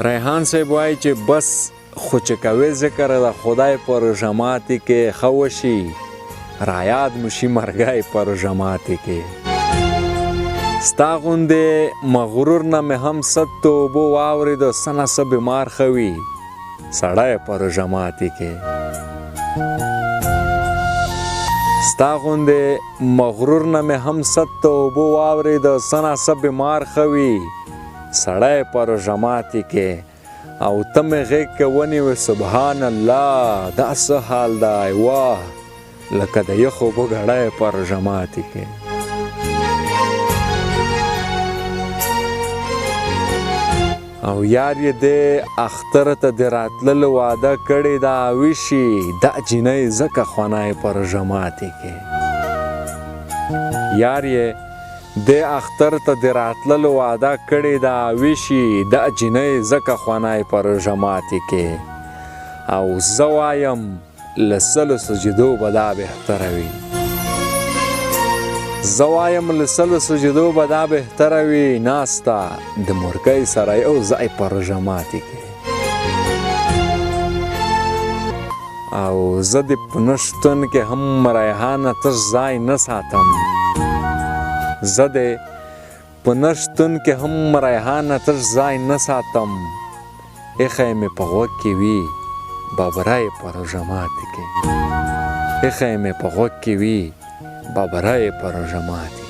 ریحان صاحب وایي چې بس خو چې کوې ذکر د خدای په رژماتې کې ښه وشي رایاد مو شي مرګی په رژماتې کې ستا غوندې مغرور نه مې هم صد توبو واورېده څه نه څه بیمار ښه وي سړی په رژماتې کې ستا غوندې مغرور نه مې هم صد توبو واورېده څه نه څه بیمار ښه وي سړی په رژماتې کې او ته مې غېږ کې ونیوې سبحان الله دا څه حال دی واه لکه د یخو اوبو ګړی په رژماتې کې او یار یې دې اختر ته د راتللو واده کړې ده ویشي دا جینۍ ځکه خونی په رژماتې کې یار یې دې اختر ته د راتللو واده کړې ده ویشي دا جینۍ ځکه خونی په رژماتې کې او زه وایم له سلو سجدو به دا بهتره وي زه وایم له سلو سجدو به دا بهتره وي ناسته د مرګۍ سره یو ځای په رژماتې کې او زه د په نه شتون کې هم ریحانه تش ځای نه ساتم زه د په نه شتون کې هم ریحانه تش ځای نه ساتم ایښی مې په غوږ کې وي بابری په رژماتې کې ایښی مې په غوږ کې وي بابری په رژماتې